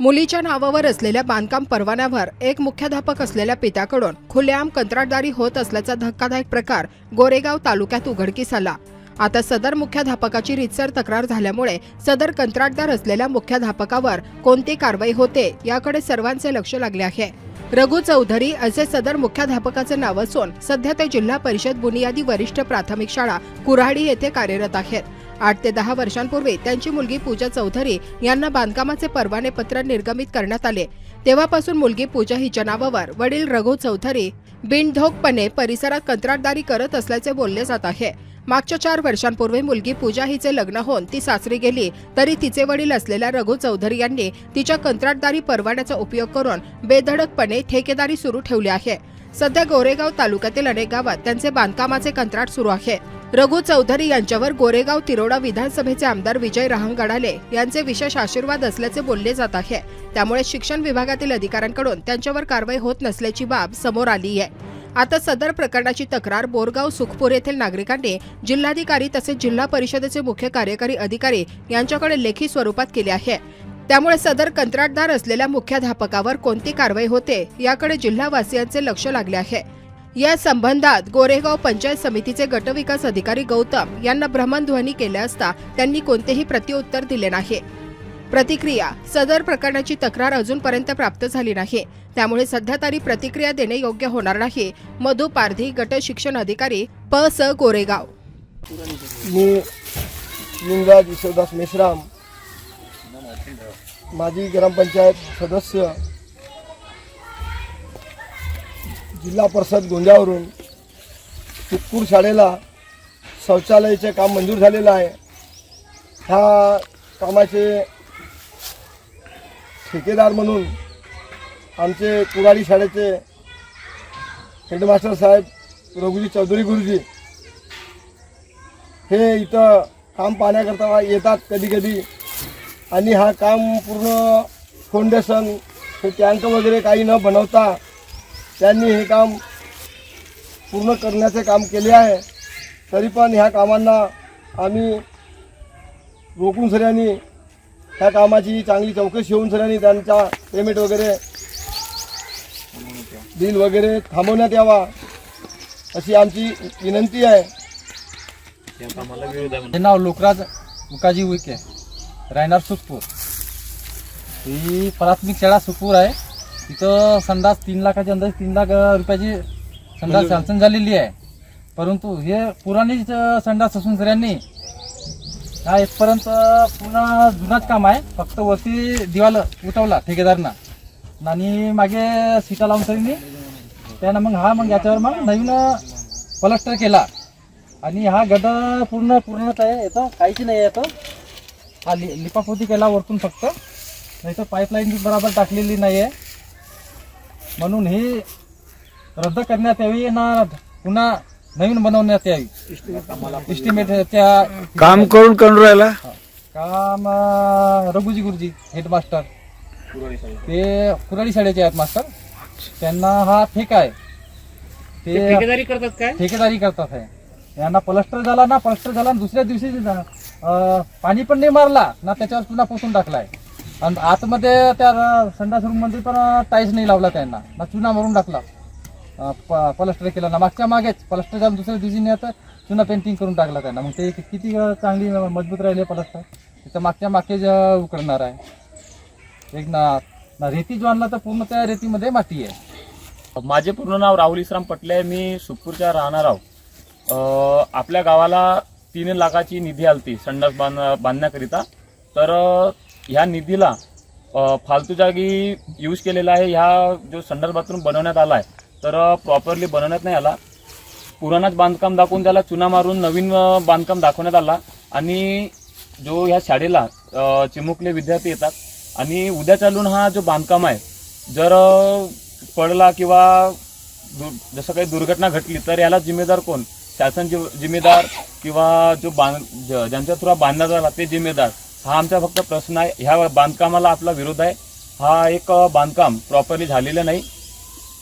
मुलीच्या नावावर असलेल्या बांधकाम परवान्यावर एक मुख्याध्यापक असलेल्या पित्याकडून खुलेआम कंत्राटदारी होत असल्याचा धक्कादायक प्रकार गोरेगाव तालुक्यात उघडकीस आला। आता सदर मुख्याध्यापकाची रीतसर तक्रार झाल्यामुळे सदर कंत्राटदार असलेल्या मुख्याध्यापकावर कोणती कारवाई होते याकडे सर्वांचे लक्ष लागले आहे। रघु चौधरी असे सदर मुख्याध्यापकाचे नाव असून सध्या ते जिल्हा परिषद बुनियादी वरिष्ठ प्राथमिक शाळा कुऱ्हाडी येथे कार्यरत आहेत। 8 ते 10 वर्षांपूर्वी त्यांची मुलगी पूजा चौधरी यांना बांधकामाचे परवाने पत्र निर्गमित करण्यात आले। तेव्हापासून मुलगी पूजा हिच्या नावावर वडील रघु चौधरी बिनधोकपणे परिसरात कंत्राटदारी करत असल्याचे बोलले जात आहे। मागच्या 4 वर्षांपूर्वी मुलगी पूजा हिचे लग्न होऊन ती सासरी गेली तरी तिचे वडील असलेल्या रघु चौधरी यांनी तिच्या कंत्राटदारी परवान्याचा उपयोग करून बेधडकपणे ठेकेदारी सुरू ठेवली आहे। सध्या गोरेगाव तालुक्यातील अनेक गावात त्यांचे बांधकामाचे कंत्राट सुरू आहे। रघु चौधरी यांच्यावर गोरेगाव तिरोडा विधानसभेचे आमदार विजय रहांगडाले यांचे विशेष आशीर्वाद असल्याचे बोलले जात आहे। त्यामुळे शिक्षण विभागातील अधिकाऱ्यांकडून त्यांच्यावर कारवाई होत नसल्याची बाब समोर आली आहे। आता सदर प्रकरणाची तक्रार बोरगाव सुखपूर येथील नागरिकांनी जिल्हाधिकारी तसेच जिल्हा परिषदेचे मुख्य कार्यकारी अधिकारी यांच्याकडे लेखी स्वरूपात केली आहे। त्यामुळे सदर कंत्राटदार असलेल्या मुख्याध्यापकावर कोणती कारवाई होते याकडे जिल्हावासियांचे लक्ष लागले आहे। या संबंधात गोरेगाव पंचायत समितीचे गटविकास अधिकारी गौतम यांना भ्रमणध्वनी केले असता त्यांनी कोणतेही प्रत्युत्तर दिले नाही। प्रतिक्रिया सदर प्रकरणाची तक्रार अजूनपर्यंत प्राप्त झाली नाही, त्यामुळे सध्या तरी प्रतिक्रिया देणे योग्य होणार नाही। मधु पारधी गट शिक्षण अधिकारी प.स. गोरेगाव। मी लिंगराज ईश्वरदास मेश्राम, माजी ग्रामपंचायत सदस्य, जिल्हा परिषद गोंद्यावरून सुखपूर शाळेला शौचालयाचे काम मंजूर झालेलं आहे। ह्या कामाचे ठेकेदार म्हणून आमचे कुऱ्हाडी शाळेचे हेडमास्टर साहेब रघुजी चौधरी गुरुजी हे इथं काम पाहण्याकरता येतात कधी कधी, आणि हा काम पूर्ण फाउंडेशन हे टँक वगैरे काही न बनवता त्यांनी हे काम पूर्ण करण्याचे काम केले आहे। तरी पण ह्या कामांना आम्ही रोखून सगळ्यांनी ह्या कामाची चांगली चौकशी होऊन सगळ्यांनी त्यांचा पेमेंट वगैरे बिल वगैरे थांबवण्यात यावा अशी आमची विनंती आहे। हे नाव लोकराज मुकाजी उईके, राहणार सुखपूर। ही प्राथमिक शाळा सुखपूर आहे। तिथं संडास 3 लाखाच्या अंदाजे 3 लाख रुपयाची संडास सँक्शन झालेली आहे। परंतु हे पुराणी संडास असून सगळ्यांनी हा इथपर्यंत पूर्ण जुनाच काम आहे। फक्त वरती दिवाल उठवला ठेकेदारना आणि मागे सीटा लावून सगळ्यांनी त्यानं मग याच्यावर नवीन प्लास्टर केला आणि हा गड पूर्णच आहे। येतं काहीच नाही आहे। येतं हा लिपापोती केला वरतून फक्त, नाही तर पाईपलाईन बरोबर टाकलेली नाही आहे। म्हणून हे रद्द करण्यात यावी ना पुन्हा नवीन बनवण्यात यावी। एस्टिमेट त्या काम करून राहिला काम रघुजी गुरुजी हेडमास्टर ते कुऱ्हाडी शाळेचे आहेत मास्टर, त्यांना हा ठेका आहे। ते ठेकेदारी करतात काय? ठेकेदारी करतात आहे। यांना प्लास्टर झाला ना दुसऱ्या दिवशी पाणी पण नाही मारला ना त्याच्यावर चुना पोसून टाकलाय। आणि आतमध्ये त्या संडास रूम मध्ये पण टाईल्स नाही लावला त्यांना ना चुना मारून टाकला। प्लास्टर केला ना मागेच प्लास्टर झालं, दुसऱ्या दिवशी नाही आता चुना पेंटिंग करून टाकला त्यांना। मग ते किती चांगली मजबूत राहिले प्लास्टर, तिथं मागेच उकडणार आहे। एक ना रेती जो आणला तर पूर्ण त्या रेतीमध्ये माती आहे। माझे पूर्ण नाव राहुल इस्राम पटले, मी सुखपूरचा राहणार आहोत। आपल्या गावाला 3 लाखाची निधी आलती संडास बांधण्याकरिता, तर ह्या निधीला फालतू जागी यूज केलेला आहे। ह्या जो संडास बाथरूम बनवण्यात आला आहे तर प्रॉपरली बनवण्यात नाही आला। पुराणाच बांधकाम दाखवून त्याला चुना मारून नवीन बांधकाम दाखवण्यात आला। आणि जो ह्या शाळेला चिमुकले विद्यार्थी येतात आणि उद्या चालून हा जो बांधकाम आहे जर पडला किंवा जसं काही दुर्घटना घडली तर याला जिम्मेदार कोण? शासन जिम्मेदार किंवा जो ज्यांच्या थ्रू बांधण्यात आला ते जिम्मेदार? हा आमचा फक्त प्रश्न आहे। ह्या बांधकामाला आपला विरोध आहे। हा एक बांधकाम प्रॉपरली झालेलं नाही।